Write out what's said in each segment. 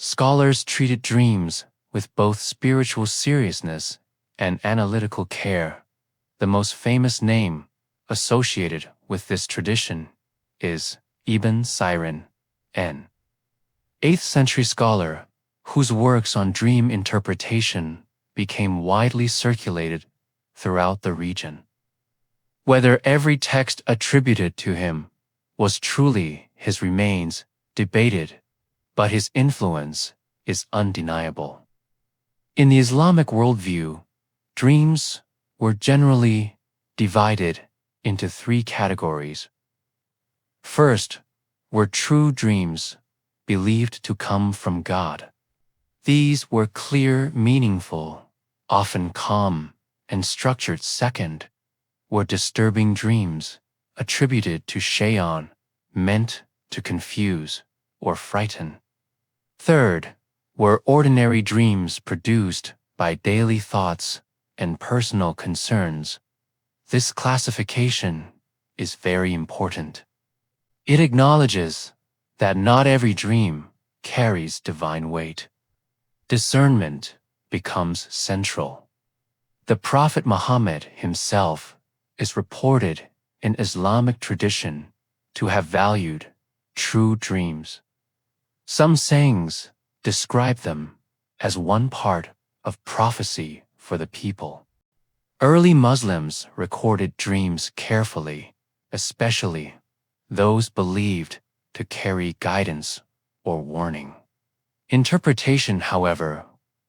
scholars treated dreams with both spiritual seriousness and analytical care. The most famous name associated with this tradition is Ibn Siryn, an 8th century scholar whose works on dream interpretation became widely circulated throughout the region. Whether every text attributed to him was truly his remains debated, but his influence is undeniable. In the Islamic worldview, dreams were generally divided into 3 categories. First were true dreams believed to come from God. These were clear, meaningful, often calm, and structured. Second were disturbing dreams attributed to Shaitan, meant to confuse or frighten. Third were ordinary dreams produced by daily thoughts and personal concerns. This classification is very important. It acknowledges that not every dream carries divine weight. Discernment becomes central. The Prophet Muhammad himself is reported in Islamic tradition to have valued true dreams. Some sayings describe them as one part of prophecy for the people. Early Muslims recorded dreams carefully, especially those believed to carry guidance or warning. Interpretation, however,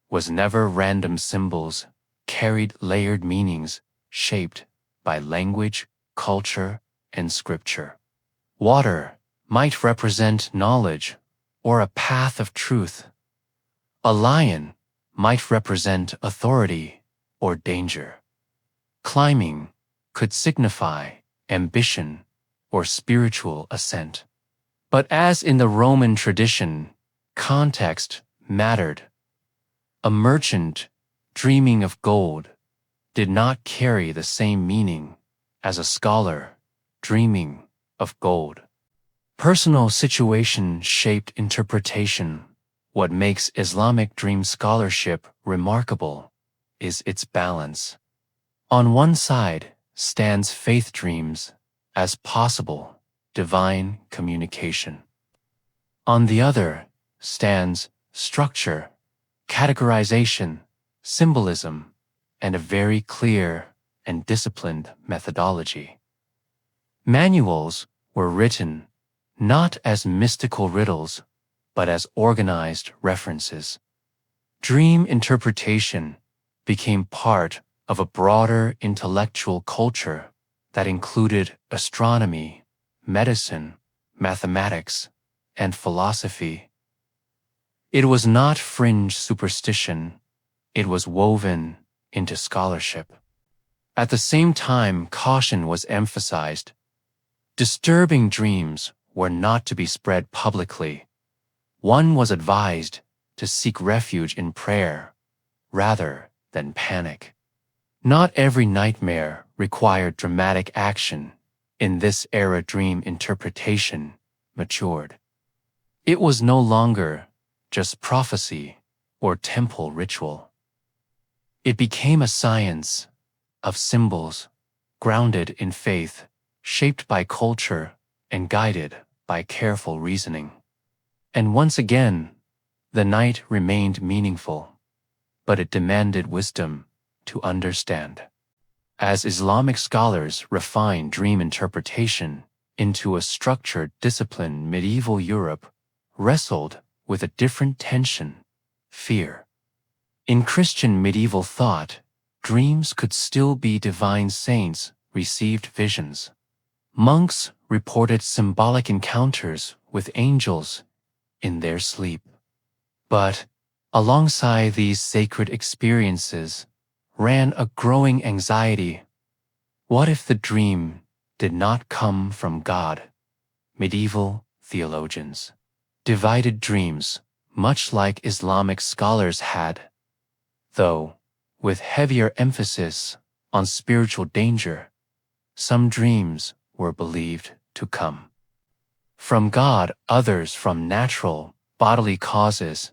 was never random. Symbols carried layered meanings shaped by language, culture, and scripture. Water might represent knowledge or a path of truth. A lion might represent authority or danger. Climbing could signify ambition or spiritual ascent. But as in the Roman tradition, context mattered. A merchant dreaming of gold did not carry the same meaning as a scholar dreaming of gold. Personal situation shaped interpretation. What makes Islamic dream scholarship remarkable is its balance. On one side stands faith dreams as possible divine communication. On the other stands structure, categorization, symbolism, and a very clear and disciplined methodology. Manuals were written not as mystical riddles, but as organized references. Dream interpretation became part of a broader intellectual culture that included astronomy, medicine, mathematics, and philosophy. It was not fringe superstition, it was woven into scholarship. At the same time, caution was emphasized. Disturbing dreams were not to be spread publicly. One was advised to seek refuge in prayer rather than panic. Not every nightmare required dramatic action. In this era, dream interpretation matured. It was no longer just prophecy or temple ritual. It became a science of symbols, grounded in faith, shaped by culture, and guided by careful reasoning. And once again, the night remained meaningful, but it demanded wisdom to understand. As Islamic scholars refined dream interpretation into a structured discipline, medieval Europe wrestled with a different tension: fear. In Christian medieval thought, dreams could still be divine. Saints received visions. Monks reported symbolic encounters with angels in their sleep. But alongside these sacred experiences ran a growing anxiety. What if the dream did not come from God? Medieval theologians divided dreams, much like Islamic scholars had, though with heavier emphasis on spiritual danger. Some dreams were believed to come from God, others from natural, bodily causes,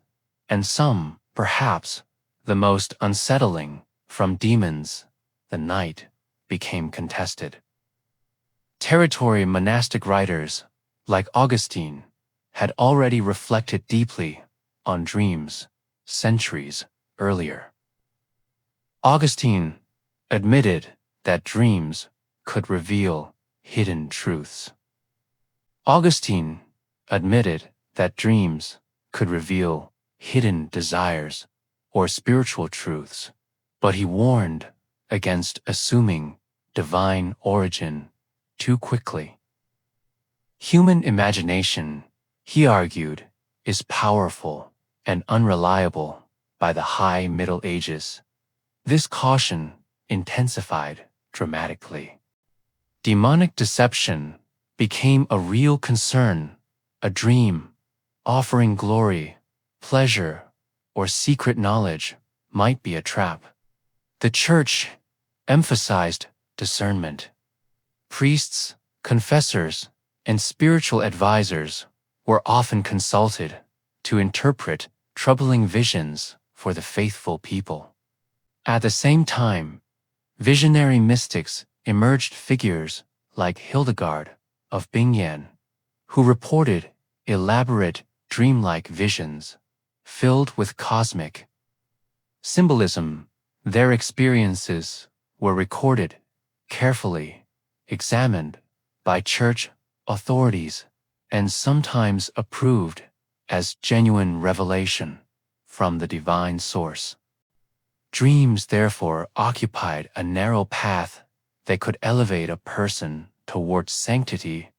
and some, perhaps, the most unsettling, from demons, the night became contested. Territory monastic writers, like Augustine, had already reflected deeply on dreams centuries earlier. Augustine admitted that dreams could reveal hidden truths. Augustine admitted that dreams could reveal hidden desires or spiritual truths, but he warned against assuming divine origin too quickly. Human imagination, he argued, is powerful and unreliable by the High Middle Ages. This caution intensified dramatically. Demonic deception became a real concern. A dream, offering glory, pleasure, or secret knowledge, might be a trap. The Church emphasized discernment. Priests, confessors, and spiritual advisors were often consulted to interpret troubling visions for the faithful people. At the same time, visionary mystics emerged, figures like Hildegard of Bingen, who reported elaborate dreamlike visions filled with cosmic symbolism. Their experiences were recorded, carefully examined by church authorities, and sometimes approved as genuine revelation from the divine source. Dreams therefore occupied a narrow path that could elevate a person toward sanctity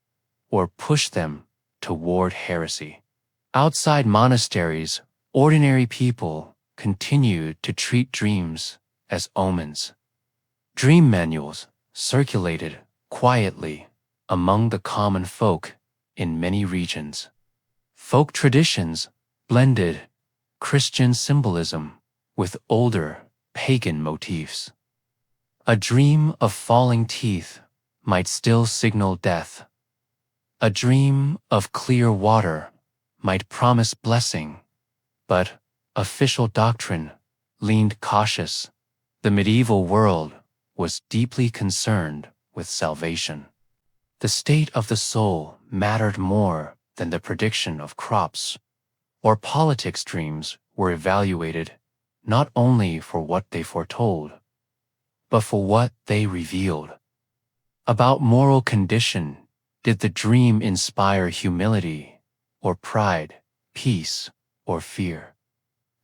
or push them toward heresy. Outside monasteries, ordinary people continued to treat dreams as omens. Dream manuals circulated quietly among the common folk in many regions. Folk traditions blended Christian symbolism with older pagan motifs. A dream of falling teeth might still signal death. A dream of clear water might promise blessing, but official doctrine leaned cautious. The medieval world was deeply concerned with salvation. The state of the soul mattered more than the prediction of crops or politics. Dreams were evaluated not only for what they foretold, but for what they revealed. About moral condition, did the dream inspire humility or pride, peace or fear?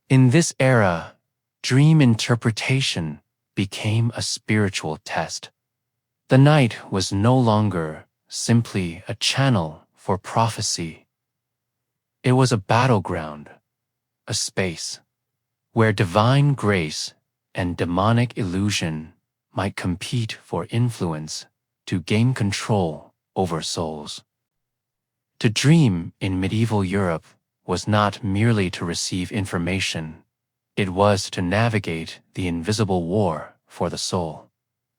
In this era, dream interpretation became a spiritual test. The night was no longer simply a channel for prophecy. It was a battleground, a space where divine grace and demonic illusion might compete for influence to gain control over souls. To dream in medieval Europe was not merely to receive information, it was to navigate the invisible war for the soul.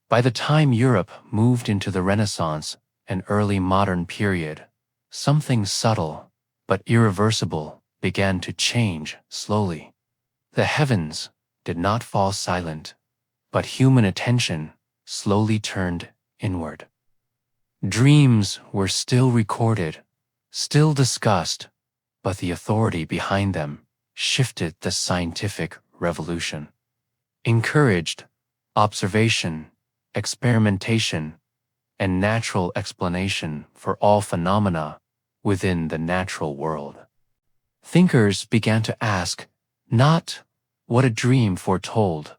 By the time Europe moved into the Renaissance and early modern period, something subtle but irreversible began to change slowly. The heavens did not fall silent, but human attention slowly turned inward. Dreams were still recorded, still discussed, but the authority behind them shifted. The scientific revolution encouraged observation, experimentation, and natural explanation for all phenomena within the natural world. Thinkers began to ask not what a dream foretold,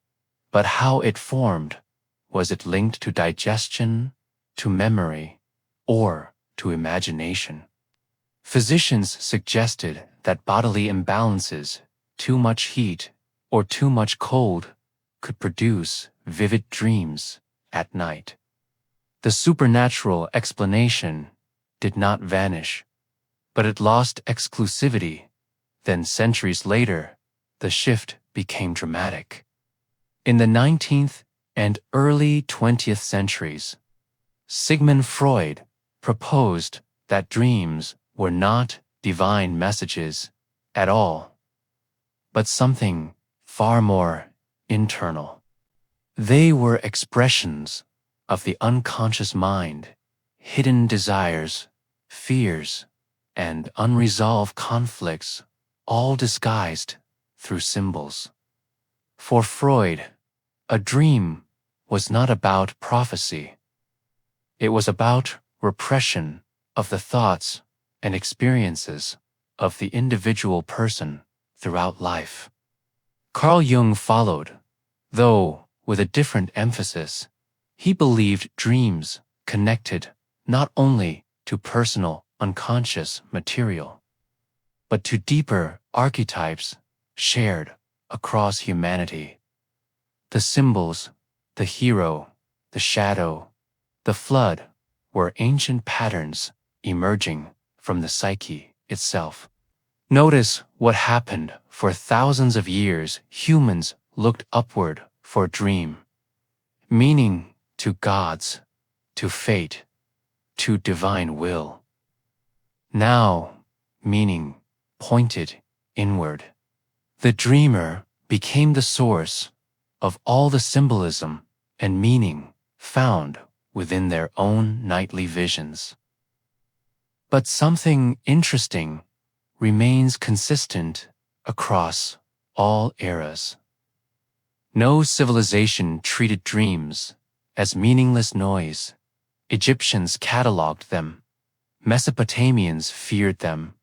but how it formed. Was it linked to digestion, to memory, or to imagination? Physicians suggested that bodily imbalances, too much heat or too much cold, could produce vivid dreams at night. The supernatural explanation did not vanish, but it lost exclusivity. Then, centuries later, the shift became dramatic. In the 19th and early 20th centuries, Sigmund Freud proposed that dreams were not divine messages at all, but something far more internal. They were expressions of the unconscious mind, hidden desires, fears, and unresolved conflicts, all disguised through symbols. For Freud, a dream was not about prophecy. It was about repression of the thoughts and experiences of the individual person throughout life. Carl Jung followed, though with a different emphasis. He believed dreams connected not only to personal unconscious material, but to deeper archetypes shared across humanity. The symbols, the hero, the shadow, the flood were ancient patterns emerging from the psyche itself. Notice what happened. For thousands of years, humans looked upward for dream, meaning to gods, to fate, to divine will. Now, meaning pointed inward. The dreamer became the source of all the symbolism and meaning found within their own nightly visions. But something interesting remains consistent across all eras. No civilization treated dreams as meaningless noise. Egyptians cataloged them. Mesopotamians feared them.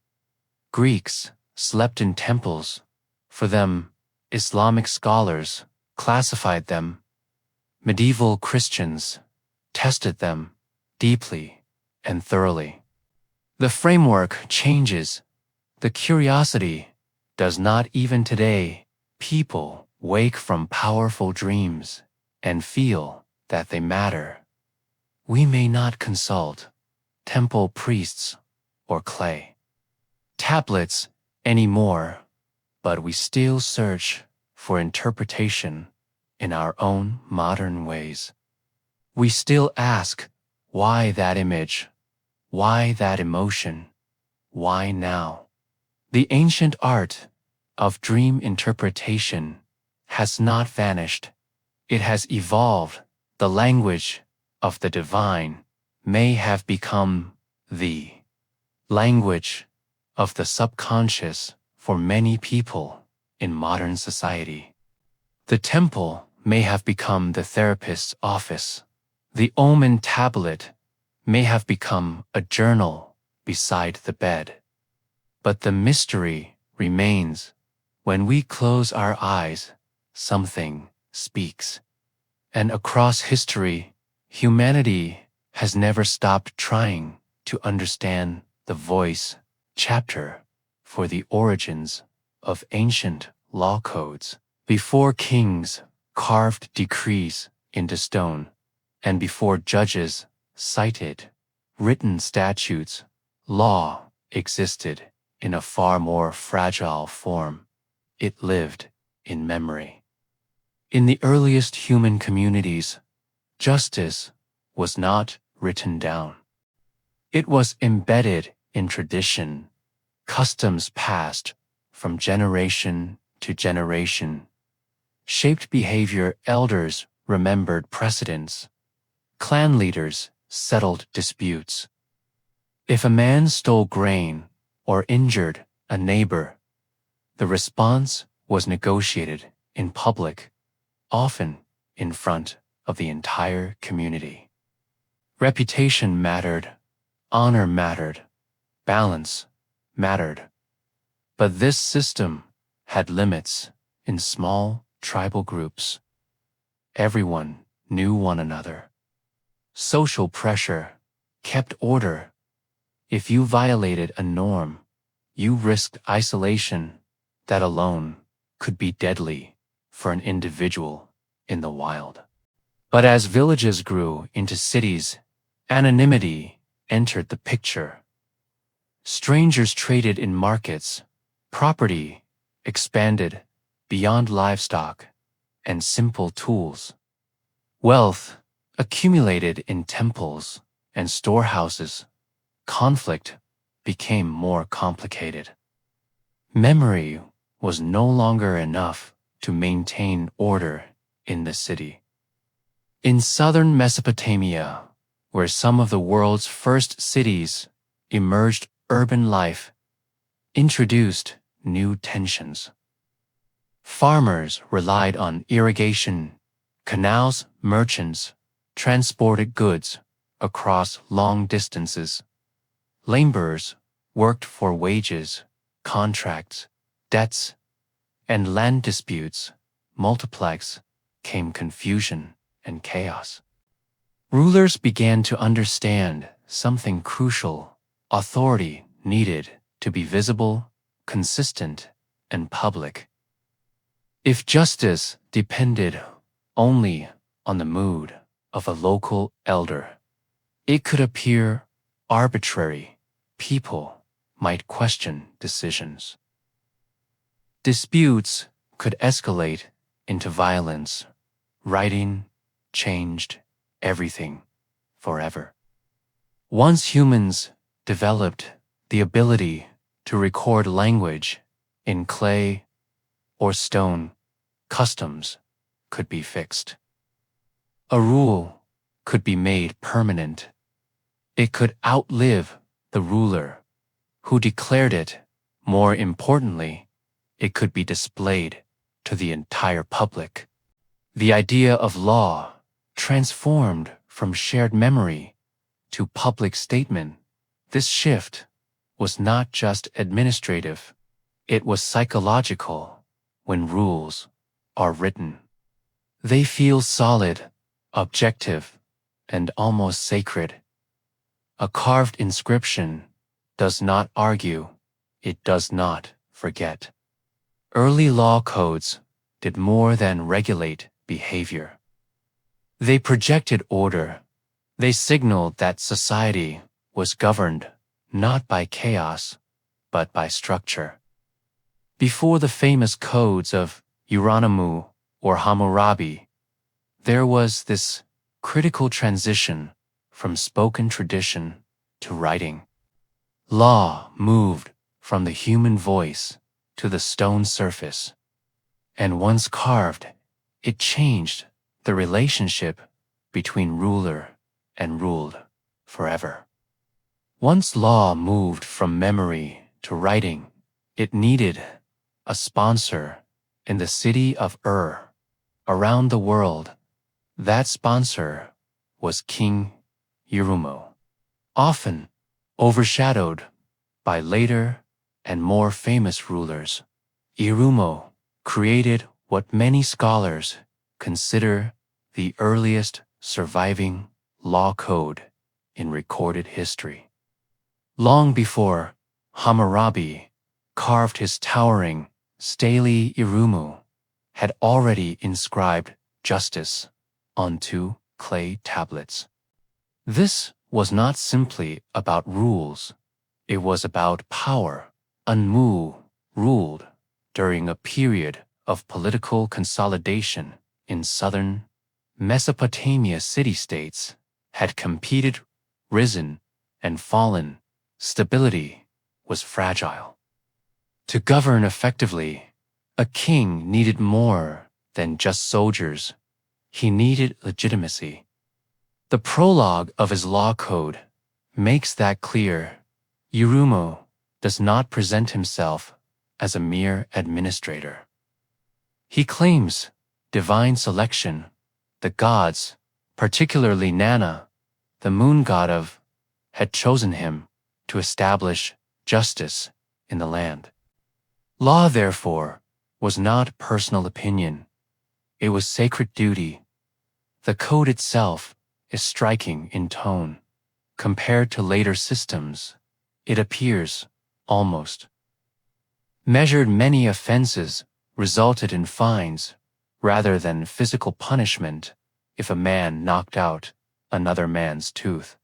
Greeks slept in temples. For them, Islamic scholars classified them. Medieval Christians tested them deeply and thoroughly. The framework changes. The curiosity does not. Even today. People wake from powerful dreams and feel that they matter. We may not consult temple priests or clay tablets anymore, but we still search for interpretation in our own modern ways. We still ask, why that image? Why that emotion? Why now? The ancient art of dream interpretation has not vanished. It has evolved. The language of the divine may have become the language of the subconscious for many people in modern society. The temple may have become the therapist's office. The omen tablet may have become a journal beside the bed. But the mystery remains. When we close our eyes, something speaks. And across history, humanity has never stopped trying to understand the voice. Chapter for the origins of ancient law codes. Before kings carved decrees into stone, and before judges cited written statutes, law existed in a far more fragile form. It lived in memory. In the earliest human communities, justice was not written down. It was embedded in tradition, customs passed from generation to generation, shaped behavior. Elders remembered precedents. Clan leaders settled disputes. If a man stole grain or injured a neighbor, the response was negotiated in public, often in front of the entire community. Reputation mattered, honor mattered, balance mattered. But this system had limits. In small tribal groups, everyone knew one another. Social pressure kept order. If you violated a norm, you risked isolation. That alone could be deadly for an individual in the wild. But as villages grew into cities, anonymity entered the picture. Strangers traded in markets. Property expanded beyond livestock and simple tools. Wealth accumulated in temples and storehouses. Conflict became more complicated. Memory was no longer enough to maintain order in the city. In southern Mesopotamia, where some of the world's first cities emerged, urban life introduced new tensions. Farmers relied on irrigation, canals, merchants transported goods across long distances. Laborers worked for wages, contracts, debts, and land disputes. Multiplex came confusion and chaos. Rulers began to understand something crucial: authority needed to be visible, consistent, and public. If justice depended only on the mood of a local elder, it could appear arbitrary. People might question decisions. Disputes could escalate into violence. Writing changed everything forever. Once humans developed the ability to record language in clay or stone, customs could be fixed. A rule could be made permanent. It could outlive the ruler who declared it. More importantly, it could be displayed to the entire public. The idea of law transformed from shared memory to public statement. This shift was not just administrative, it was psychological. When rules are written, they feel solid, objective, and almost sacred. A carved inscription does not argue, it does not forget. Early law codes did more than regulate behavior. They projected order. They signaled that society was governed not by chaos, but by structure. Before the famous codes of Uranemu or Hammurabi, there was this critical transition from spoken tradition to writing. Law moved from the human voice to the stone surface, and once carved, it changed the relationship between ruler and ruled forever. Once law moved from memory to writing, it needed a sponsor. In the city of around the world, that sponsor was King Irumo, often overshadowed by later and more famous rulers. Irumo created what many scholars consider the earliest surviving law code in recorded history. Long before Hammurabi carved his towering stele, Irumu had already inscribed justice onto clay tablets. This was not simply about rules, it was about power. Anmu ruled during a period of political consolidation in southern Mesopotamia. City-states had competed, risen, and fallen. Stability was fragile. To govern effectively, a king needed more than just soldiers. He needed legitimacy. The prologue of his law code makes that clear. Irumo does not present himself as a mere administrator. He claims divine selection. The gods, particularly Nana, the moon god of, had chosen him to establish justice in the land. Law, therefore, was not personal opinion. It was sacred duty. The code itself is striking in tone. Compared to later systems, it appears almost measured. Many offenses resulted in fines rather than physical punishment. If a man knocked out another man's tooth,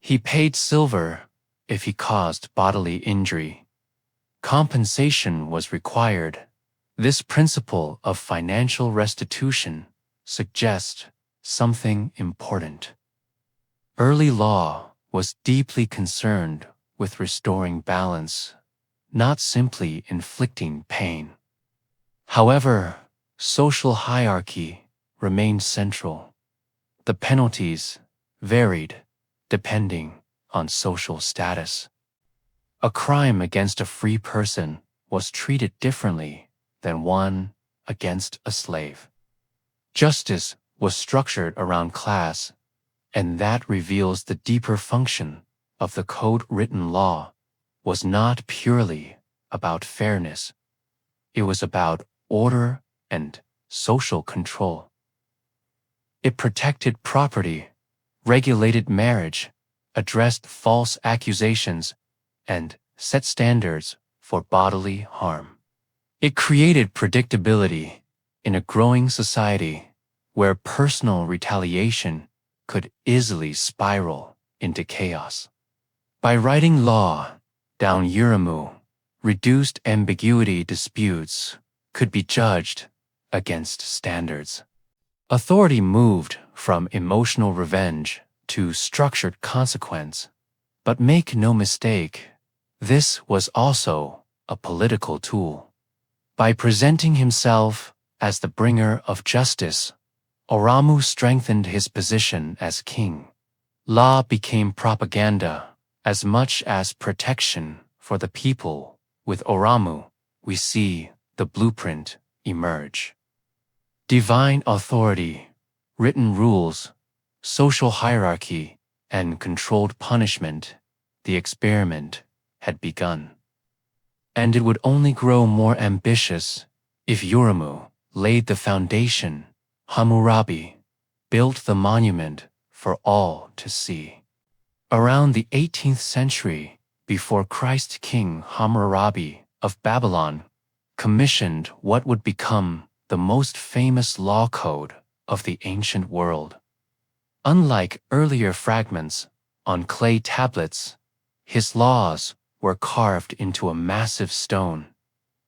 he paid silver. If he caused bodily injury, compensation was required. This principle of financial restitution suggests something important. Early law was deeply concerned with restoring balance. not simply inflicting pain. However, social hierarchy remained central. The penalties varied depending on social status. A crime against a free person was treated differently than one against a slave. Justice was structured around class, and that reveals the deeper function of the code-written law was not purely about fairness. It was about order and social control. It protected property, regulated marriage, addressed false accusations, and set standards for bodily harm. It created predictability in a growing society where personal retaliation could easily spiral into chaos. By writing law down Yuramu, reduced ambiguity disputes could be judged against standards. Authority moved from emotional revenge to structured consequence. But make no mistake, this was also a political tool. By presenting himself as the bringer of justice, Oramu strengthened his position as king. Law became propaganda as much as protection for the people. With Oramu, we see the blueprint emerge. Divine authority, written rules, social hierarchy, and controlled punishment, the experiment had begun. And it would only grow more ambitious if Yuramu laid the foundation, Hammurabi built the monument for all to see. Around the 18th century, before Christ, King Hammurabi of Babylon commissioned what would become the most famous law code of the ancient world. Unlike earlier fragments on clay tablets, his laws were carved into a massive stone,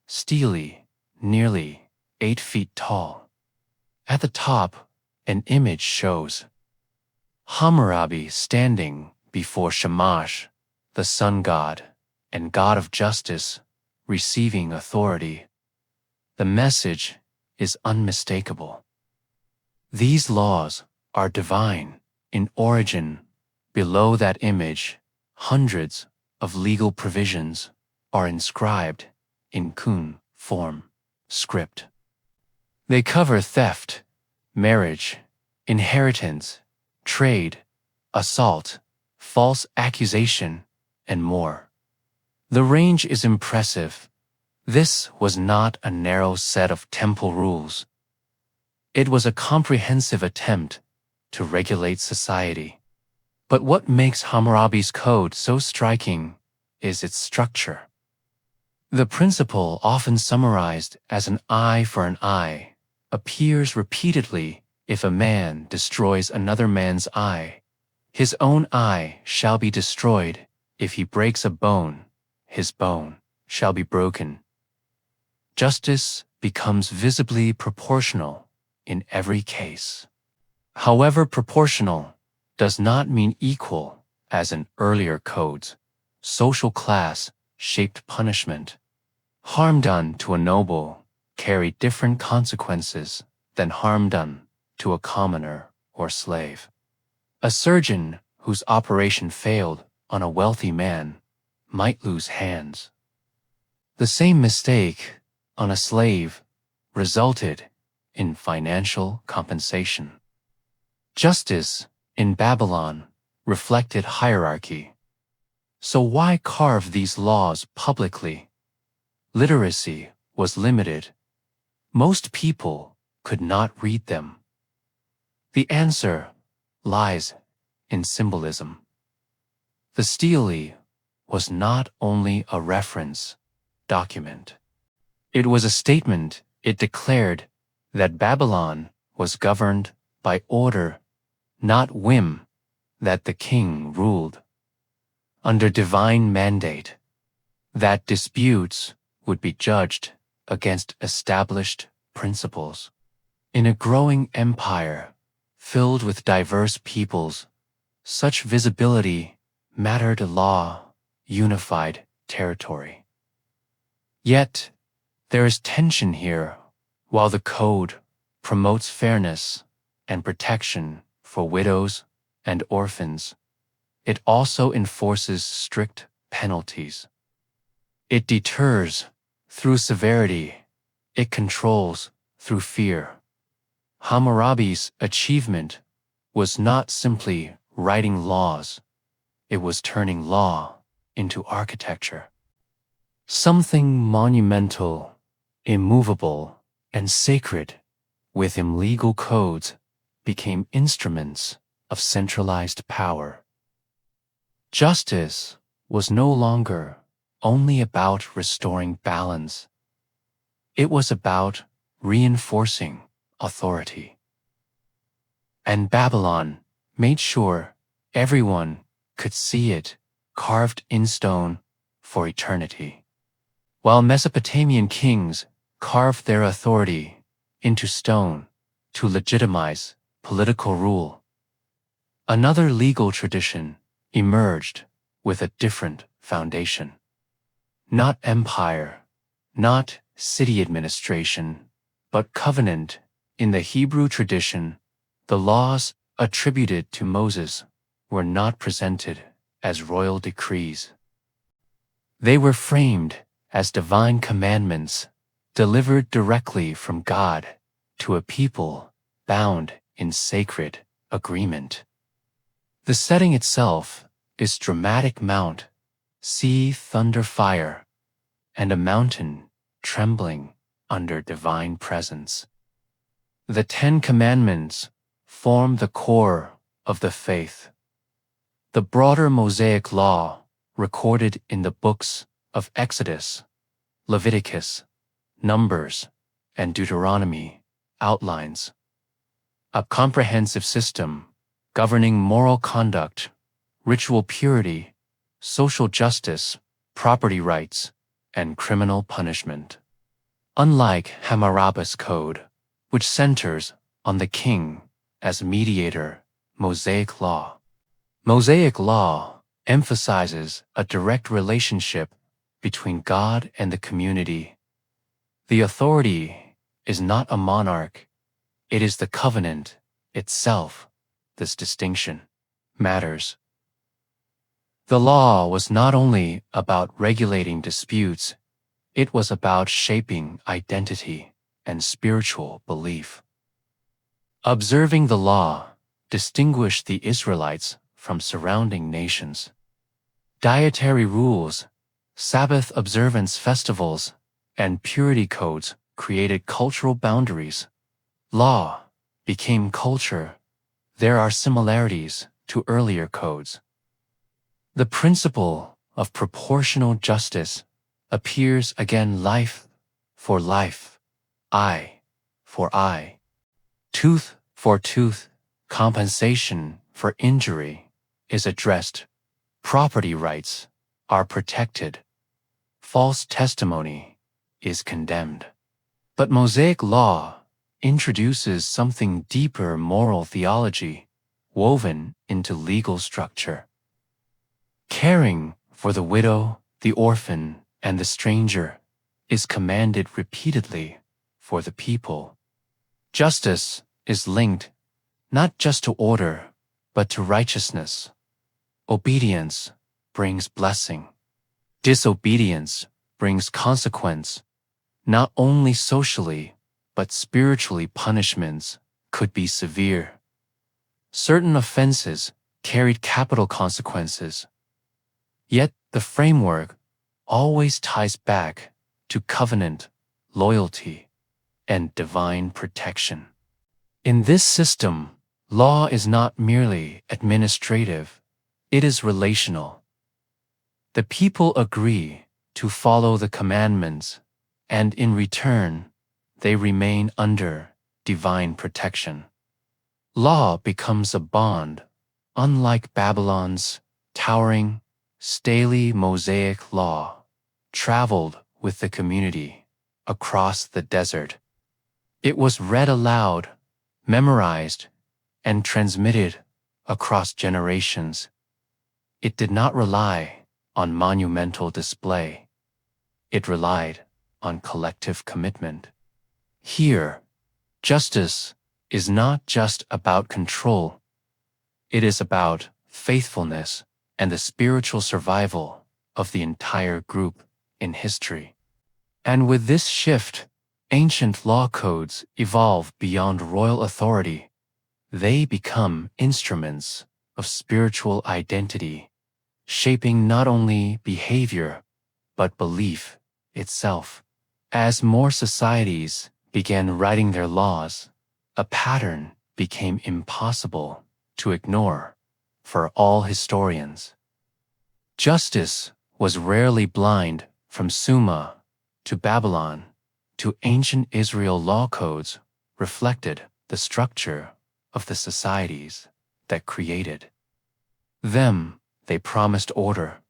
steely, nearly 8 feet tall. At the top, an image shows Hammurabi standing before Shamash, the sun god and god of justice, receiving authority. The message is unmistakable. These laws are divine in origin. Below that image, hundreds of legal provisions are inscribed in cuneiform script. They cover theft, marriage, inheritance, trade, assault, false accusation, and more. The range is impressive. This was not a narrow set of temple rules. It was a comprehensive attempt to regulate society. But what makes Hammurabi's code so striking is its structure. The principle, often summarized as an eye for an eye, appears repeatedly. If a man destroys another man's eye, his own eye shall be destroyed. If he breaks a bone, his bone shall be broken. Justice becomes visibly proportional in every case. However, proportional does not mean equal, as in earlier codes. Social class shaped punishment. Harm done to a noble carried different consequences than harm done to a commoner or slave. A surgeon whose operation failed on a wealthy man might lose hands. The same mistake on a slave resulted in financial compensation. Justice in Babylon reflected hierarchy. So why carve these laws publicly? Literacy was limited. Most people could not read them. The answer lies in symbolism. The stele was not only a reference document. It was a statement. It declared that Babylon was governed by order, not whim, that the king ruled under divine mandate, that disputes would be judged against established principles. In a growing empire filled with diverse peoples, such visibility mattered. Law unified territory. Yet, there is tension here. While the code promotes fairness and protection for widows and orphans, it also enforces strict penalties. It deters through severity. It controls through fear. Hammurabi's achievement was not simply writing laws, it was turning law into architecture. Something monumental, immovable, and sacred within legal codes became instruments of centralized power. Justice was no longer only about restoring balance. It was about reinforcing authority. And Babylon made sure everyone could see it carved in stone for eternity. While Mesopotamian kings carved their authority into stone to legitimize political rule, another legal tradition emerged with a different foundation. Not empire, not city administration, but covenant. In the Hebrew tradition, the laws attributed to Moses were not presented as royal decrees. They were framed as divine commandments delivered directly from God to a people bound in sacred agreement. The setting itself is dramatic mount, sea, thunder, fire, and a mountain trembling under divine presence. The 10 Commandments form the core of the faith. The broader Mosaic law, recorded in the books of Exodus, Leviticus, Numbers, and Deuteronomy, outlines a comprehensive system governing moral conduct, ritual purity, social justice, property rights, and criminal punishment. Unlike Hammurabi's code, which centers on the king as mediator, Mosaic law emphasizes a direct relationship between God and the community. The authority is not a monarch, it is the covenant itself. This distinction matters. The law was not only about regulating disputes, it was about shaping identity and spiritual belief. Observing the law distinguished the Israelites from surrounding nations. Dietary rules, Sabbath observance festivals, and purity codes created cultural boundaries. Law became culture. There are similarities to earlier codes. The principle of proportional justice appears again: life for life, eye for eye, tooth for tooth. Compensation for injury is addressed. Property rights are protected. False testimony is condemned. But Mosaic law introduces something deeper: moral theology woven into legal structure. Caring for the widow, the orphan, and the stranger is commanded repeatedly for the people. Justice is linked not just to order, but to righteousness. Obedience brings blessing. Disobedience brings consequence. Not only socially, but spiritually, punishments could be severe. Certain offenses carried capital consequences. Yet the framework always ties back to covenant, loyalty, and divine protection. In this system, law is not merely administrative, it is relational. The people agree to follow the commandments, and in return, they remain under divine protection. Law becomes a bond, unlike Babylon's towering, stately Mosaic law, traveled with the community across the desert. It was read aloud, memorized, and transmitted across generations. It did not rely on monumental display. It relied on collective commitment. Here, justice is not just about control, it is about faithfulness and the spiritual survival of the entire group in history. And with this shift, ancient law codes evolve beyond royal authority. They become instruments of spiritual identity, shaping not only behavior, but belief itself. As more societies began writing their laws, a pattern became impossible to ignore for all historians. Justice was rarely blind. From Sumer to Babylon to ancient Israel, law codes reflected the structure of the societies that created them. They promised order,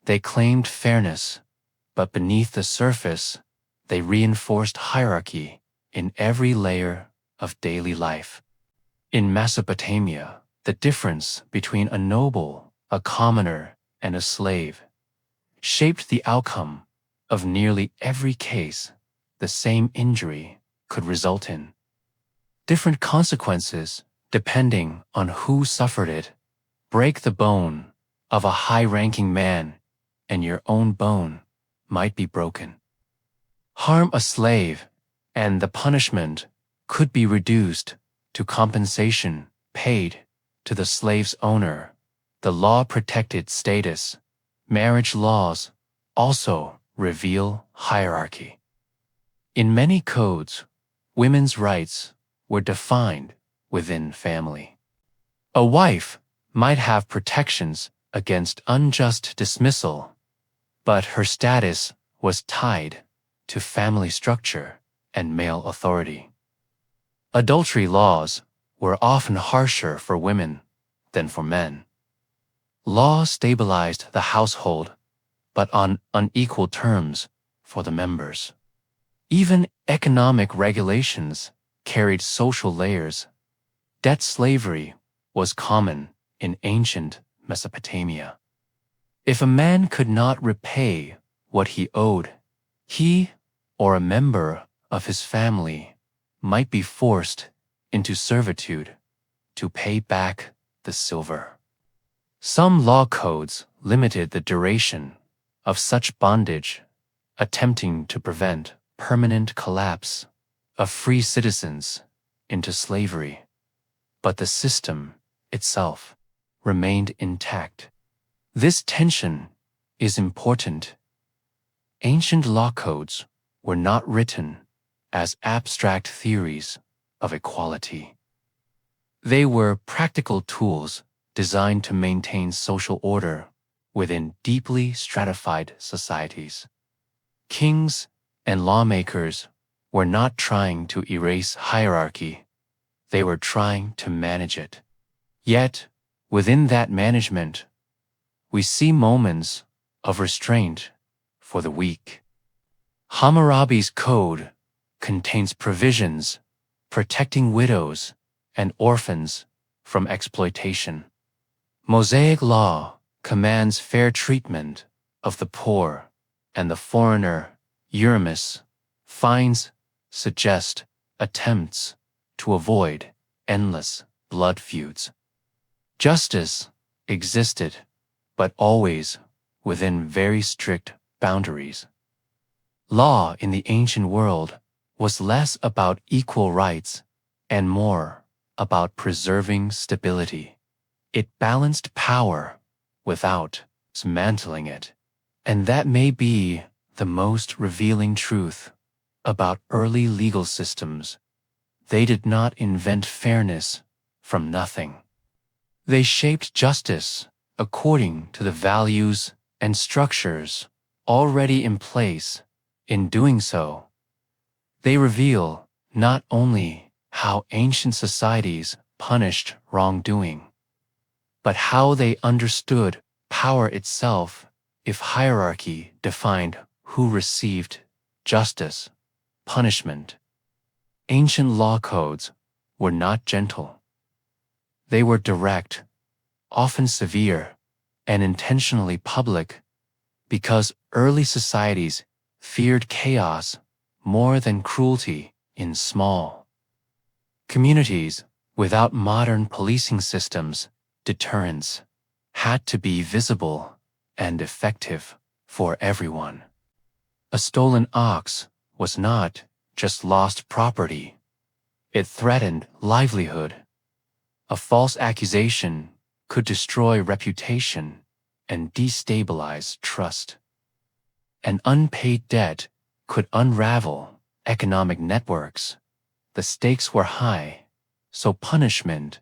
they claimed fairness, but beneath the surface, they reinforced hierarchy in every layer of daily life. In Mesopotamia, the difference between a noble, a commoner, and a slave shaped the outcome of nearly every case. The same injury could result in different consequences depending on who suffered it. Break the bone of a high-ranking man, and your own bone might be broken. Harm a slave, and the punishment could be reduced to compensation paid to the slave's owner. The law protected status. Marriage laws also reveal hierarchy. In many codes, women's rights were defined within family. A wife might have protections against unjust dismissal, but her status was tied to family structure and male authority. Adultery laws were often harsher for women than for men. Law stabilized the household, but on unequal terms for the members. Even economic regulations carried social layers. Debt slavery was common in ancient Mesopotamia. If a man could not repay what he owed, he or a member of his family might be forced into servitude to pay back the silver. Some law codes limited the duration of such bondage, attempting to prevent permanent collapse of free citizens into slavery. But the system itself remained intact. This tension is important. Ancient law codes were not written as abstract theories of equality. They were practical tools designed to maintain social order within deeply stratified societies. Kings and lawmakers were not trying to erase hierarchy, they were trying to manage it. Yet, within that management, we see moments of restraint for the weak. Hammurabi's code contains provisions protecting widows and orphans from exploitation. Mosaic law commands fair treatment of the poor, and the foreigner, Uremus, fines suggest attempts to avoid endless blood feuds. Justice existed, but always within very strict boundaries. Law in the ancient world was less about equal rights and more about preserving stability. It balanced power without dismantling it. And that may be the most revealing truth about early legal systems. They did not invent fairness from nothing. They shaped justice according to the values and structures already in place. In doing so, they reveal not only how ancient societies punished wrongdoing, but how they understood power itself. If hierarchy defined who received justice, punishment, ancient law codes were not gentle. They were direct, often severe, and intentionally public, because early societies feared chaos more than cruelty in small communities. Without modern policing systems, deterrence had to be visible and effective for everyone. A stolen ox was not just lost property, it threatened livelihood. A false accusation could destroy reputation and destabilize trust. An unpaid debt could unravel economic networks. The stakes were high, so punishment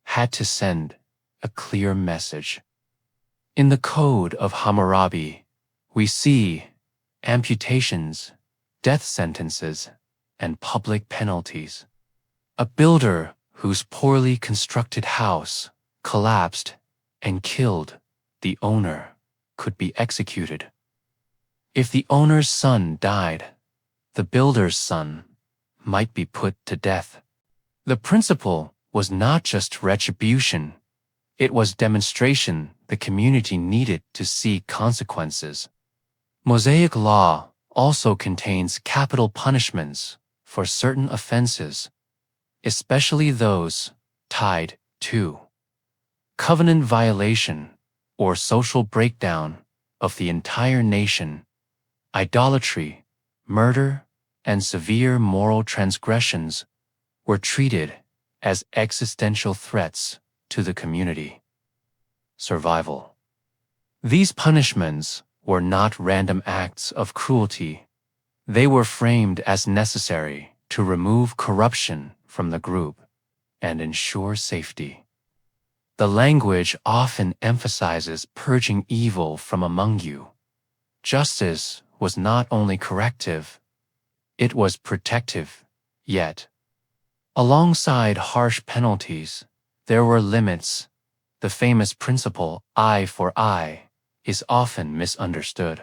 had to send a clear message. In the Code of Hammurabi, we see amputations, death sentences, and public penalties. A builder whose poorly constructed house collapsed and killed the owner could be executed. If the owner's son died, the builder's son might be put to death. The principle was not just retribution, it was demonstration the community needed to see consequences. Mosaic law also contains capital punishments for certain offenses, especially those tied to covenant violation or social breakdown of the entire nation, idolatry, murder, and severe moral transgressions were treated as existential threats to the community. Survival. These punishments were not random acts of cruelty. They were framed as necessary to remove corruption from the group and ensure safety. The language often emphasizes purging evil from among you. Justice was not only corrective, it was protective, yet, alongside harsh penalties, there were limits. The famous principle, eye for eye, is often misunderstood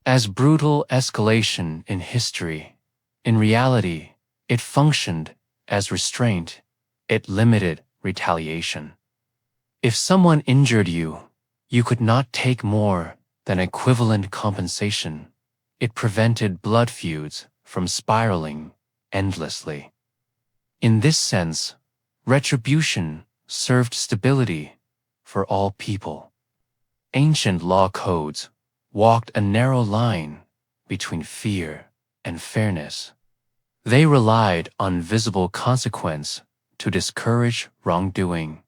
as brutal escalation in history. In reality, it functioned as restraint. It limited retaliation. If someone injured you, you could not take more than equivalent compensation. It prevented blood feuds from spiraling endlessly. In this sense, retribution served stability for all people. Ancient law codes walked a narrow line between fear and fairness. They relied on visible consequence to discourage wrongdoing,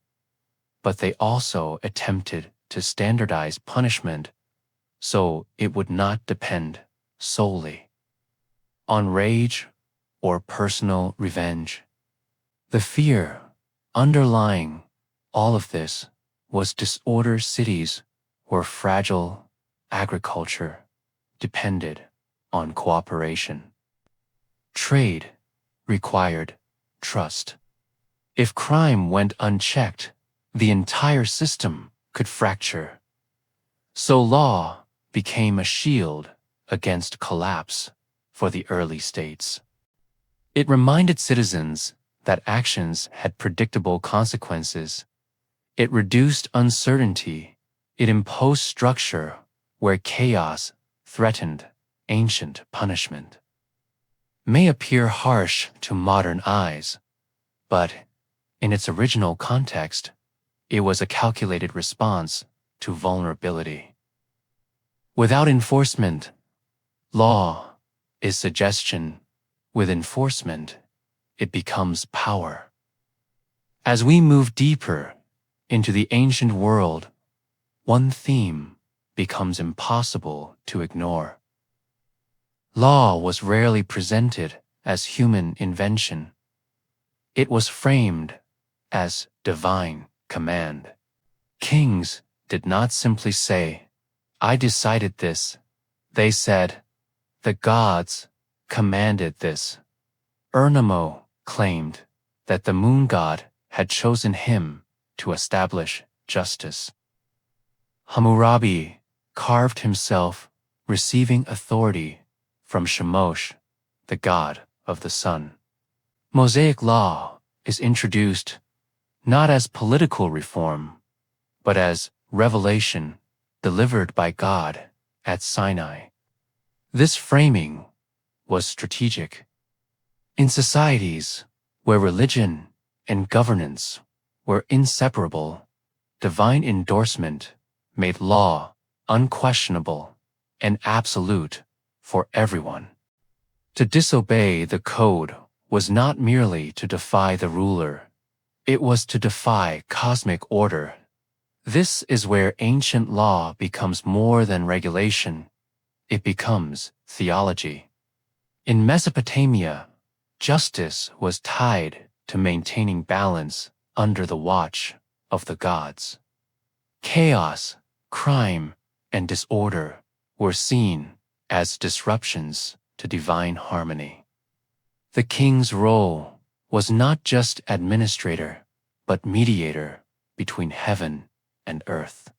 but they also attempted to standardize punishment so it would not depend solely on rage or personal revenge. The fear underlying all of this was disorder. Cities were fragile, agriculture depended on cooperation. Trade required trust. If crime went unchecked, the entire system could fracture. So law became a shield against collapse for the early states. It reminded citizens that actions had predictable consequences. It reduced uncertainty. It imposed structure where chaos threatened. Ancient punishment may appear harsh to modern eyes, but in its original context, it was a calculated response to vulnerability. Without enforcement, law is suggestion. With enforcement, it becomes power. As we move deeper into the ancient world, one theme becomes impossible to ignore. Law was rarely presented as human invention. It was framed as divine command. Kings did not simply say, "I decided this." They said, "The gods commanded this." Urnamo claimed that the moon god had chosen him to establish justice. Hammurabi carved himself, receiving authority from Shamash, the god of the sun. Mosaic law is introduced not as political reform, but as revelation delivered by God at Sinai. This framing was strategic. In societies where religion and governance were inseparable, divine endorsement made law unquestionable and absolute for everyone. To disobey the code was not merely to defy the ruler, it was to defy cosmic order. This is where ancient law becomes more than regulation, it becomes theology. In Mesopotamia, justice was tied to maintaining balance under the watch of the gods. Chaos, crime, and disorder were seen as disruptions to divine harmony. The king's role was not just administrator, but mediator between heaven and earth.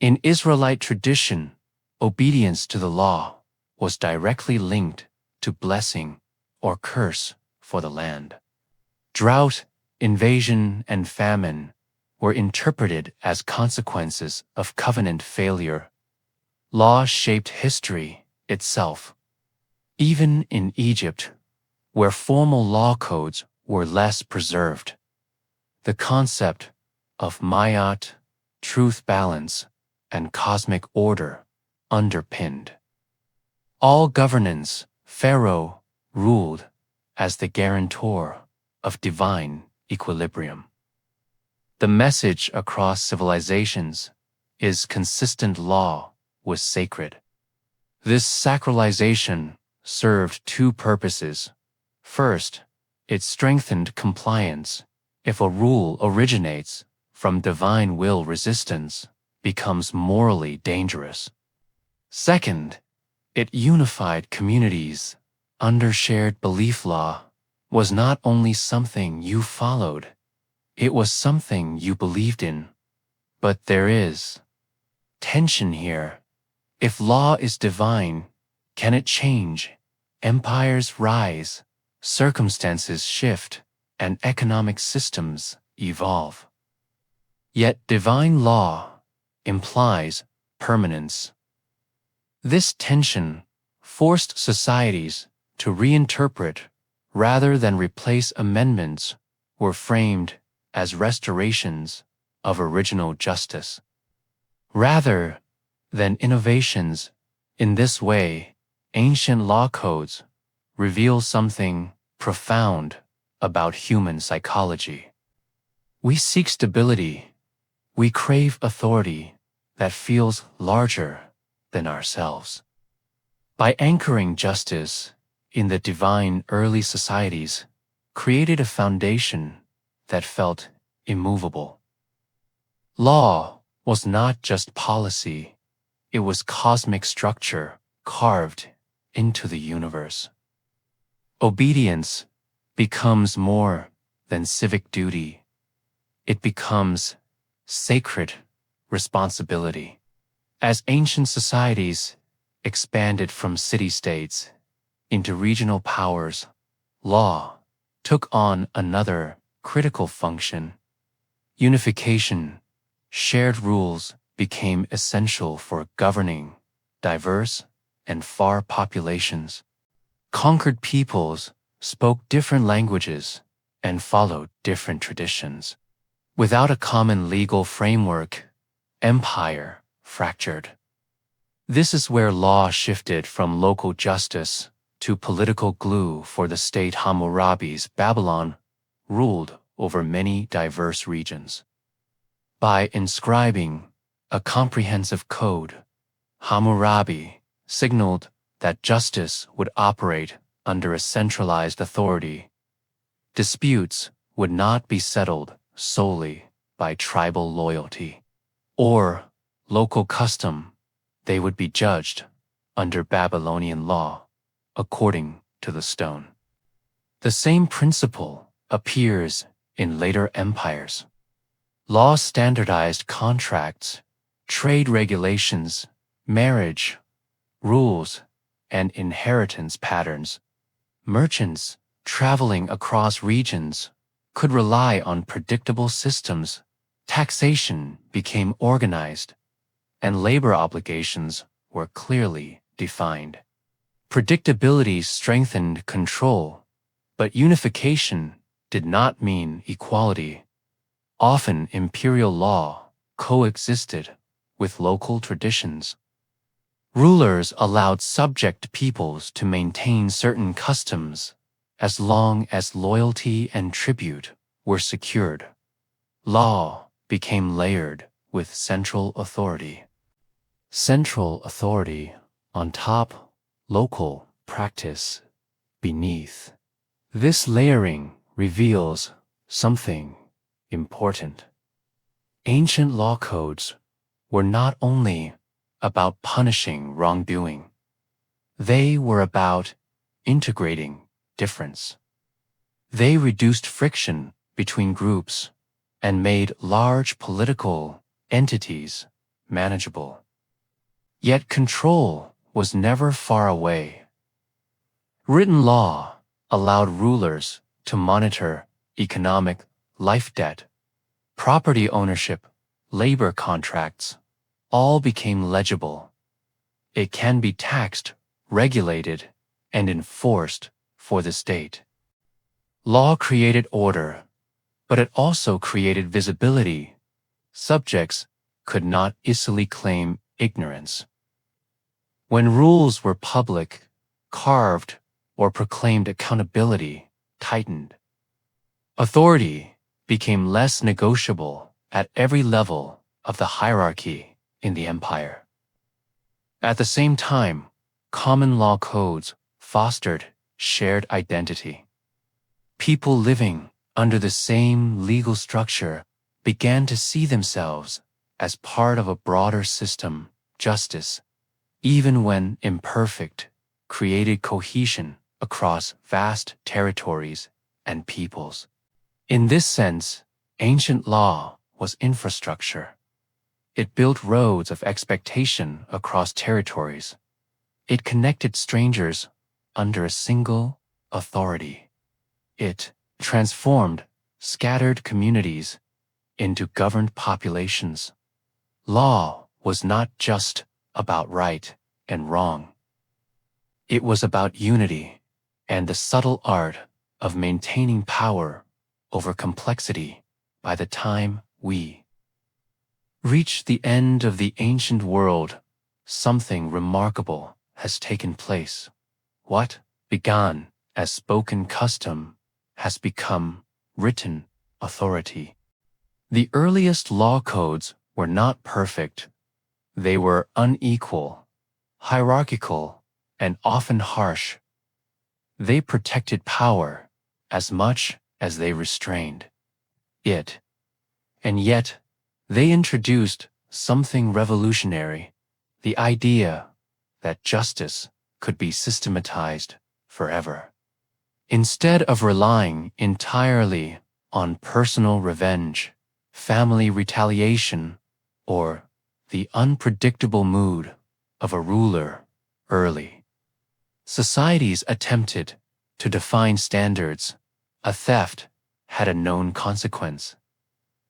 In Israelite tradition, obedience to the law was directly linked to blessing or curse for the land. Drought, invasion, and famine were interpreted as consequences of covenant failure. Law shaped history itself. Even in Egypt, where formal law codes were less preserved, the concept of mayat, truth balance, and cosmic order underpinned. All governance, Pharaoh ruled as the guarantor of divine equilibrium. The message across civilizations is consistent law was sacred. This sacralization served two purposes. First, it strengthened compliance. If a rule originates from divine will, resistance becomes morally dangerous. Second, it unified communities. Under shared belief, law was not only something you followed, it was something you believed in. But there is tension here. If law is divine, can it change? Empires rise, circumstances shift, and economic systems evolve. Yet divine law implies permanence. This tension forced societies to reinterpret rather than replace. Amendments were framed as restorations of original justice, rather than innovations. In this way, ancient law codes reveal something profound about human psychology. We seek stability. We crave authority that feels larger than ourselves. By anchoring justice in the divine, early societies created a foundation that felt immovable. Law was not just policy, it was cosmic structure carved into the universe. Obedience becomes more than civic duty. It becomes sacred responsibility. As ancient societies expanded from city-states into regional powers, law took on another critical function. Unification. Shared rules became essential for governing diverse and far populations. Conquered peoples spoke different languages and followed different traditions. Without a common legal framework, empire fractured. This is where law shifted from local justice to political glue for the state. Hammurabi's Babylon ruled over many diverse regions. By inscribing a comprehensive code, Hammurabi signaled that justice would operate under a centralized authority. Disputes would not be settled solely by tribal loyalty or local custom. They would be judged under Babylonian law, according to the stone. The same principle appears in later empires. Law standardized contracts, trade regulations, marriage rules, and inheritance patterns. Merchants traveling across regions could rely on predictable systems. Taxation became organized, and labor obligations were clearly defined. Predictability strengthened control, but unification did not mean equality. Often imperial law coexisted with local traditions. Rulers allowed subject peoples to maintain certain customs as long as loyalty and tribute were secured. Law became layered with central authority. Central authority on top, local practice beneath. This layering reveals something important. Ancient law codes were not only about punishing wrongdoing. They were about integrating difference. They reduced friction between groups and made large political entities manageable. Yet control was never far away. Written law allowed rulers to monitor economic life debt, property ownership, labor contracts, all became legible. It can be taxed, regulated, and enforced for the state. Law created order, but it also created visibility. Subjects could not easily claim ignorance. When rules were public, carved, or proclaimed, accountability tightened. Authority became less negotiable at every level of the hierarchy in the empire. At the same time, common law codes fostered shared identity. People living under the same legal structure began to see themselves as part of a broader system. Justice, even when imperfect, created cohesion across vast territories and peoples. In this sense, ancient law was infrastructure. It built roads of expectation across territories. It connected strangers under a single authority. It transformed scattered communities into governed populations. Law was not just about right and wrong. It was about unity and the subtle art of maintaining power over complexity. By the time we reach the end of the ancient world, something remarkable has taken place. What began as spoken custom has become written authority. The earliest law codes were not perfect. They were unequal, hierarchical, and often harsh. They protected power as much as they restrained it. And yet, they introduced something revolutionary, the idea that justice could be systematized forever. Instead of relying entirely on personal revenge, family retaliation, or the unpredictable mood of a ruler early, societies attempted to define standards. A theft had a known consequence.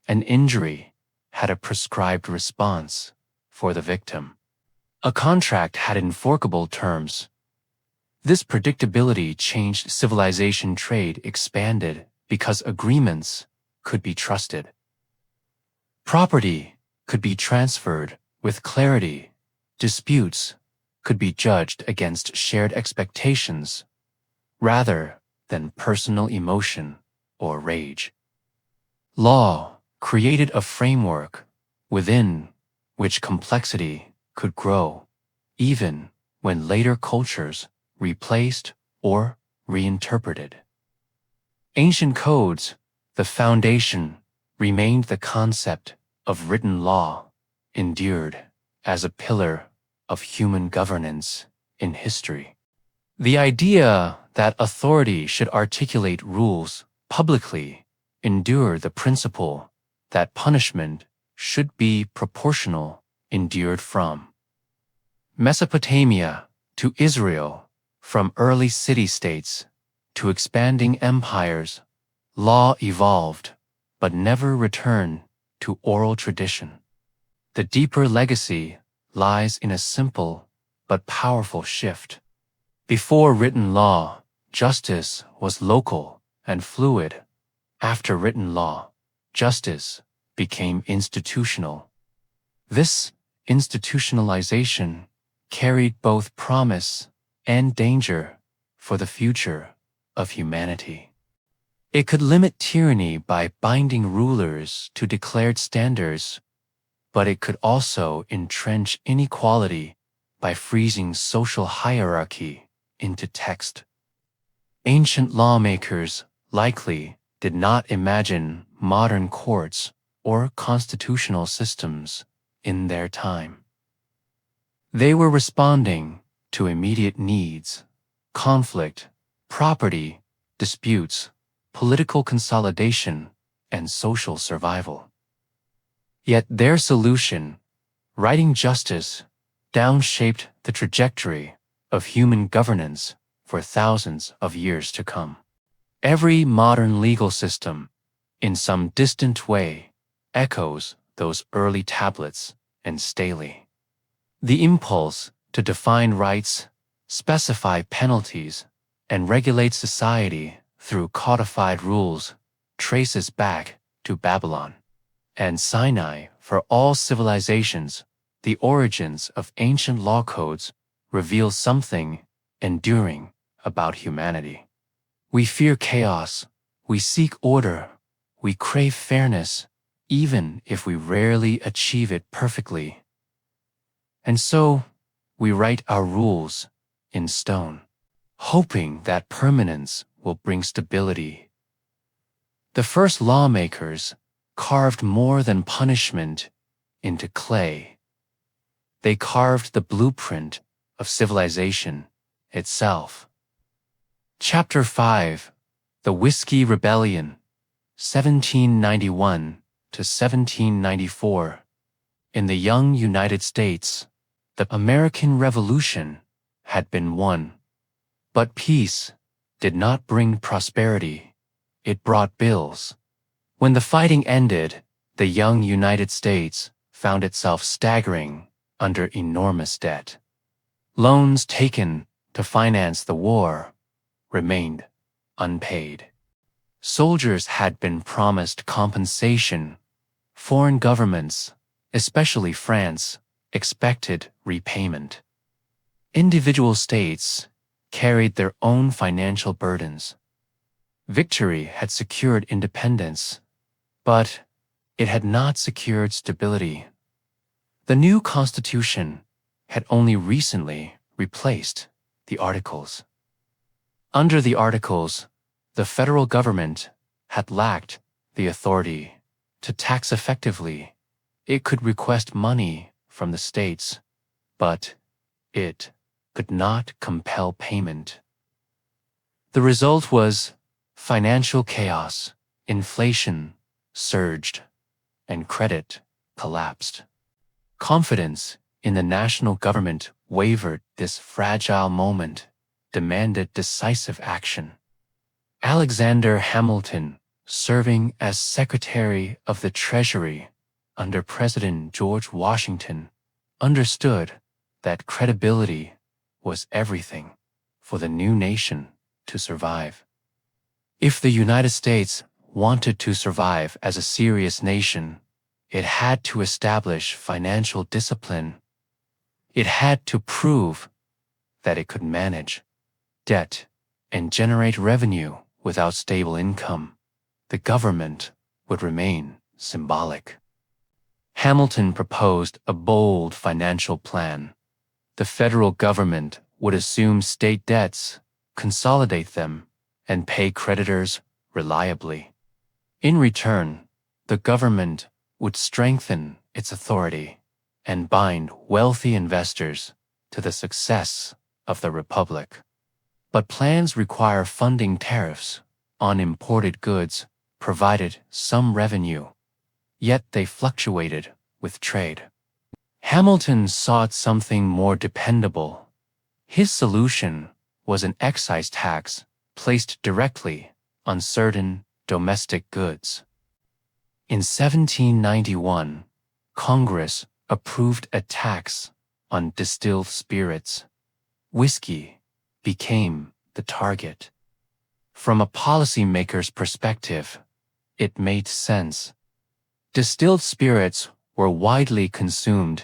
An injury had a prescribed response for the victim. A contract had enforceable terms. This predictability changed civilization. Trade expanded because agreements could be trusted. Property could be transferred with clarity. Disputes could be judged against shared expectations rather than personal emotion or rage. Law created a framework within which complexity could grow, even when later cultures replaced or reinterpreted. Ancient codes, the foundation, remained. The concept of written law endured as a pillar of human governance in history. The idea that authority should articulate rules publicly endured. The principle that punishment should be proportional endured. From Mesopotamia to Israel, from early city-states to expanding empires, law evolved but never returned to oral tradition. The deeper legacy lies in a simple but powerful shift. Before written law, justice was local and fluid. After written law, justice became institutional. This institutionalization carried both promise and danger for the future of humanity. It could limit tyranny by binding rulers to declared standards, but it could also entrench inequality by freezing social hierarchy into text. Ancient lawmakers likely did not imagine modern courts or constitutional systems in their time. They were responding to immediate needs, conflict, property, disputes, political consolidation, and social survival. Yet their solution, writing justice, downshaped the trajectory of human governance for thousands of years to come. Every modern legal system, in some distant way, echoes those early tablets and stelae. The impulse to define rights, specify penalties, and regulate society through codified rules traces back to Babylon and Sinai. For all civilizations, the origins of ancient law codes reveal something enduring about humanity. We fear chaos, we seek order, we crave fairness, even if we rarely achieve it perfectly. And so, we write our rules in stone, hoping that permanence will bring stability. The first lawmakers carved more than punishment into clay. They carved the blueprint of civilization itself. Chapter 5: The Whiskey Rebellion, 1791 to 1794. In the young United States, the American Revolution had been won. But peace did not bring prosperity. It brought bills. When the fighting ended, the young United States found itself staggering under enormous debt. Loans taken to finance the war remained unpaid. Soldiers had been promised compensation. Foreign governments, especially France, expected repayment. Individual states carried their own financial burdens. Victory had secured independence, but it had not secured stability. The new Constitution had only recently replaced the Articles. Under the Articles, the federal government had lacked the authority to tax effectively. It could request money from the states, but it could not compel payment. The result was financial chaos, inflation surged, and credit collapsed. Confidence in the national government wavered. This fragile moment demanded decisive action. Alexander Hamilton, serving as Secretary of the Treasury under President George Washington, understood that credibility was everything for the new nation to survive. If the United States wanted to survive as a serious nation, it had to establish financial discipline. It had to prove that it could manage debt and generate revenue without stable income. The government would remain symbolic. Hamilton proposed a bold financial plan. The federal government would assume state debts, consolidate them, and pay creditors reliably. In return, the government would strengthen its authority and bind wealthy investors to the success of the republic. But plans require funding. Tariffs on imported goods provided some revenue, yet they fluctuated with trade. Hamilton sought something more dependable. His solution was an excise tax placed directly on certain domestic goods. In 1791, Congress approved a tax on distilled spirits. Whiskey became the target. From a policymaker's perspective, it made sense. Distilled spirits were widely consumed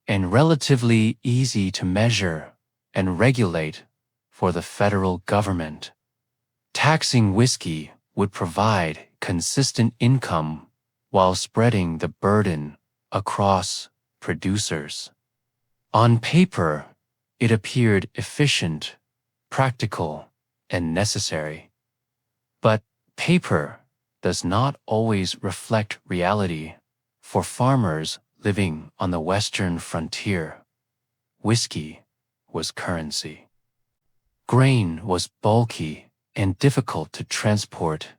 and relatively easy to measure and regulate for the federal government. Taxing whiskey would provide consistent income while spreading the burden across producers. On paper, it appeared efficient, practical, and necessary. But paper does not always reflect reality for farmers living on the western frontier. Whiskey was currency. Grain was bulky and difficult to transport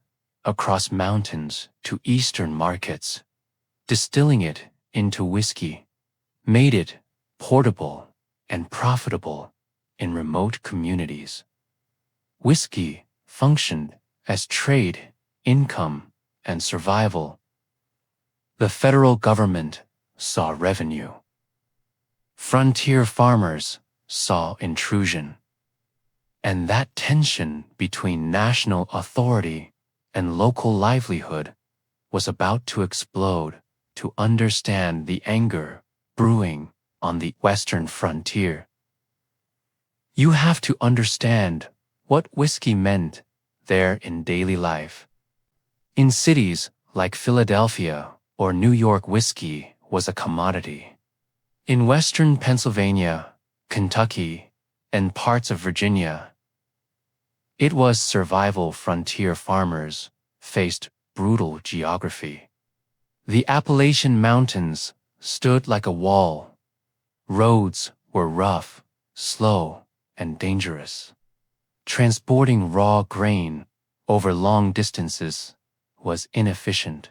across mountains to eastern markets. Distilling it into whiskey made it portable and profitable in remote communities. Whiskey functioned as trade, income, and survival. The federal government saw revenue. Frontier farmers saw intrusion. And that tension between national authority and local livelihood was about to explode. To understand the anger brewing on the western frontier, you have to understand what whiskey meant there in daily life. In cities like Philadelphia or New York, whiskey was a commodity. In western Pennsylvania, Kentucky, and parts of Virginia, it was survival. Frontier farmers faced brutal geography. The Appalachian Mountains stood like a wall. Roads were rough, slow, and dangerous. Transporting raw grain over long distances was inefficient.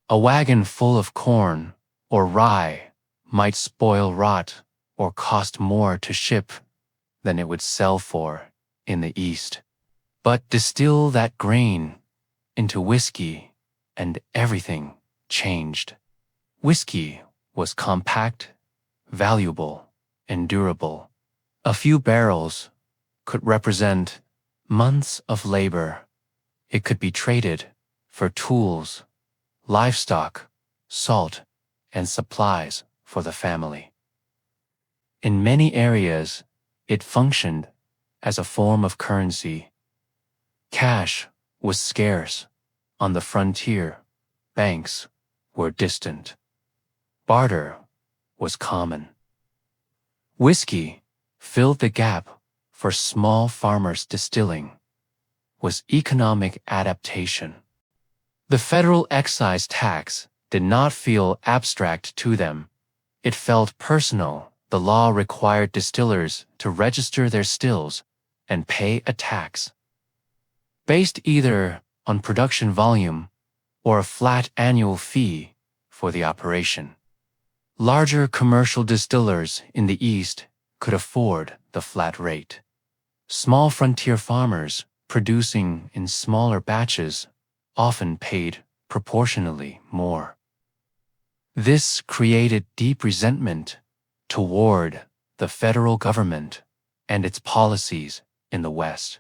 A wagon full of corn or rye might spoil, rot, or cost more to ship than it would sell for in the East. But distill that grain into whiskey and everything changed. Whiskey was compact, valuable, and durable. A few barrels could represent months of labor. It could be traded for tools, livestock, salt, and supplies for the family. In many areas, it functioned as a form of currency. Cash was scarce. On the frontier, banks were distant. Barter was common. Whiskey filled the gap for small farmers. Distilling was economic adaptation. The federal excise tax did not feel abstract to them. It felt personal. The law required distillers to register their stills and pay a tax, based either on production volume or a flat annual fee for the operation. Larger commercial distillers in the East could afford the flat rate. Small frontier farmers producing in smaller batches often paid proportionally more. This created deep resentment toward the federal government and its policies in the West.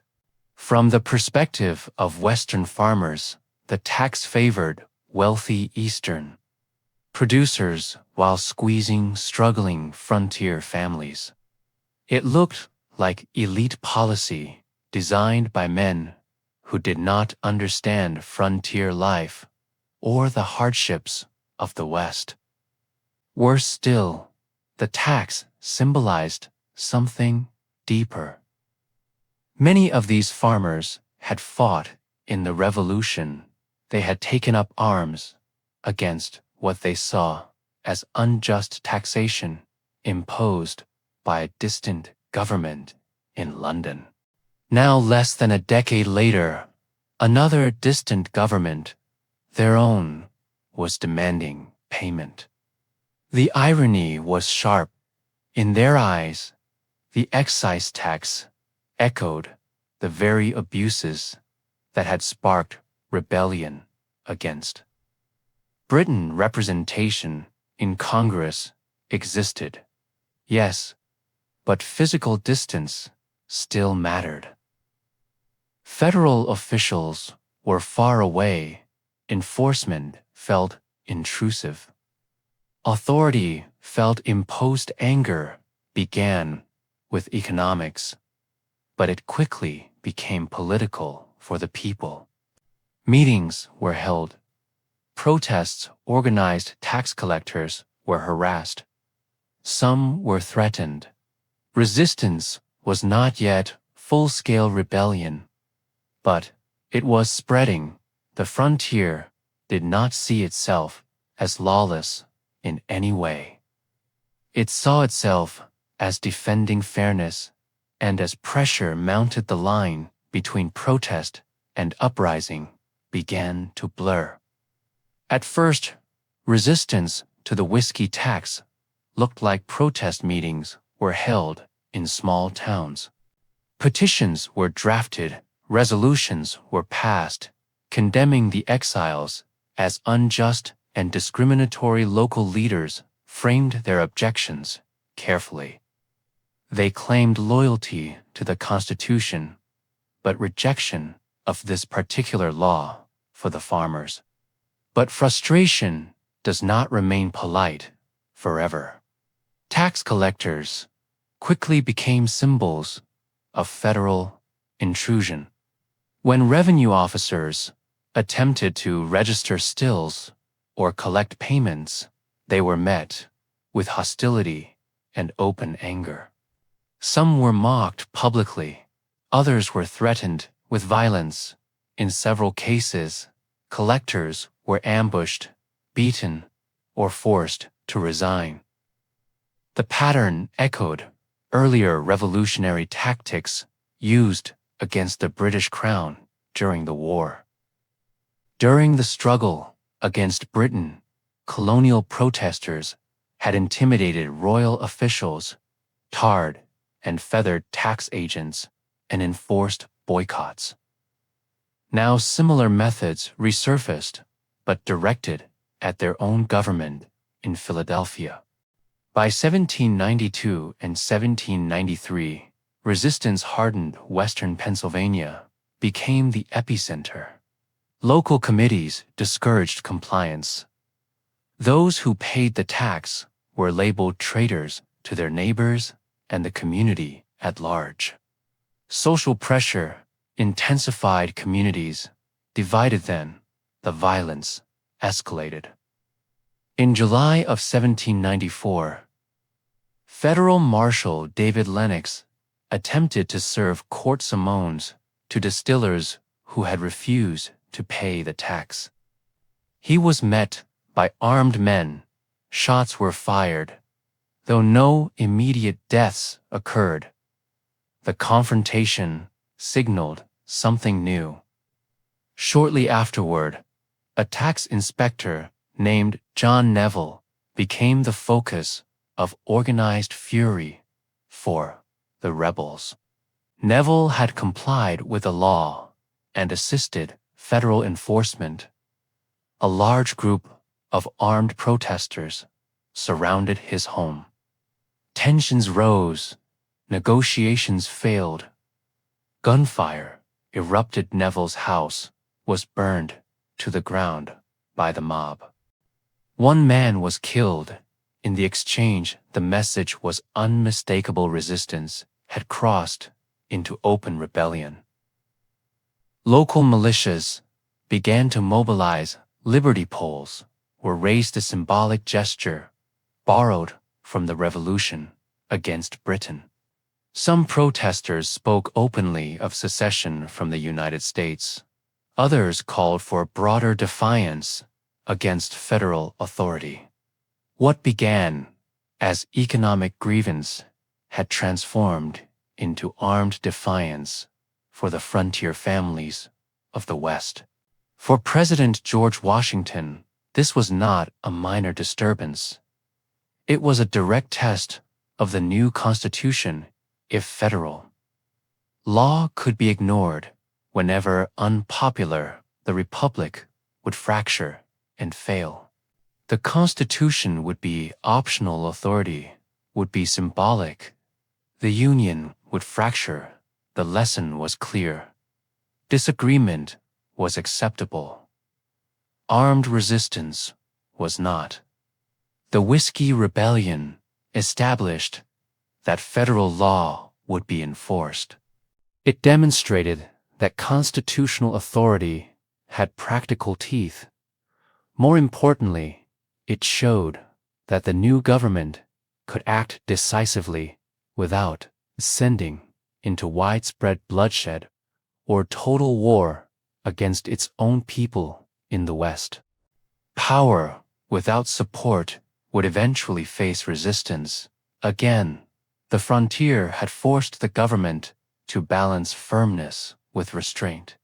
From the perspective of Western farmers, the tax favored wealthy Eastern producers while squeezing struggling frontier families. It looked like elite policy designed by men who did not understand frontier life or the hardships of the West. Worse still, the tax symbolized something deeper. Many of these farmers had fought in the Revolution. They had taken up arms against what they saw as unjust taxation imposed by a distant government in London. Now, less than a decade later, another distant government, their own, was demanding payment. The irony was sharp. In their eyes, the excise tax echoed the very abuses that had sparked rebellion against Britain. Representation in Congress existed, yes, but physical distance still mattered. Federal officials were far away. Enforcement felt intrusive. Authority felt imposed. Anger began with economics, but it quickly became political for the people. Meetings were held. Protests organized. Tax collectors were harassed. Some were threatened. Resistance was not yet full-scale rebellion, but it was spreading. The frontier did not see itself as lawless in any way. It saw itself as defending fairness, and as pressure mounted, the line between protest and uprising began to blur. At first, resistance to the whiskey tax looked like protest meetings were held in small towns. Petitions were drafted, resolutions were passed, condemning the exiles as unjust and discriminatory. Local leaders framed their objections carefully. They claimed loyalty to the Constitution, but rejection of this particular law for the farmers. But frustration does not remain polite forever. Tax collectors quickly became symbols of federal intrusion. When revenue officers attempted to register stills or collect payments, they were met with hostility and open anger. Some were mocked publicly, others were threatened with violence. In several cases, collectors were ambushed, beaten, or forced to resign. The pattern echoed earlier revolutionary tactics used against the British Crown during the war. During the struggle against Britain, colonial protesters had intimidated royal officials, tarred and feathered tax agents, and enforced boycotts. Now similar methods resurfaced, but directed at their own government in Philadelphia. By 1792 and 1793, resistance hardened western Pennsylvania, became the epicenter. Local committees discouraged compliance. Those who paid the tax were labeled traitors to their neighbors and the community at large. Social pressure intensified. Communities divided. Then the violence escalated. In July of 1794, Federal Marshal David Lennox attempted to serve court summons to distillers who had refused to pay the tax. He was met by armed men. Shots were fired, though no immediate deaths occurred. The confrontation signaled something new. Shortly afterward, a tax inspector named John Neville became the focus of organized fury for the rebels. Neville had complied with the law and assisted federal enforcement. A large group of armed protesters surrounded his home. Tensions rose, negotiations failed. Gunfire erupted. Neville's house was burned to the ground by the mob. One man was killed. In the exchange, the message was unmistakable. Resistance had crossed into open rebellion. Local militias began to mobilize. Liberty poles were raised, a symbolic gesture borrowed from the revolution against Britain. Some protesters spoke openly of secession from the United States. Others called for broader defiance against federal authority. What began as economic grievance had transformed into armed defiance for the frontier families of the West. For President George Washington, this was not a minor disturbance. It was a direct test of the new Constitution, if federal. Law could be ignored. Whenever unpopular, the Republic would fracture and fail. The Constitution would be optional. Authority would be symbolic. The Union would fracture the lesson was clear. Disagreement was acceptable. Armed resistance was not. The Whiskey Rebellion established that federal law would be enforced. It demonstrated that constitutional authority had practical teeth. More importantly, it showed that the new government could act decisively without descending into widespread bloodshed or total war against its own people in the West. Power without support would eventually face resistance. Again, the frontier had forced the government to balance firmness with restraint,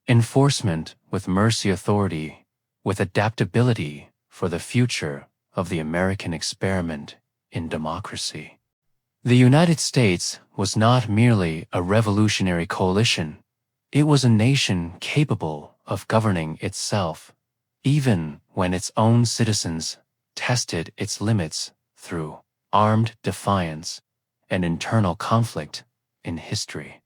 enforcement with mercy, authority with adaptability for the future of the American experiment in democracy. The United States was not merely a revolutionary coalition. It was a nation capable of governing itself, even when its own citizens tested its limits through armed defiance and internal conflict in history.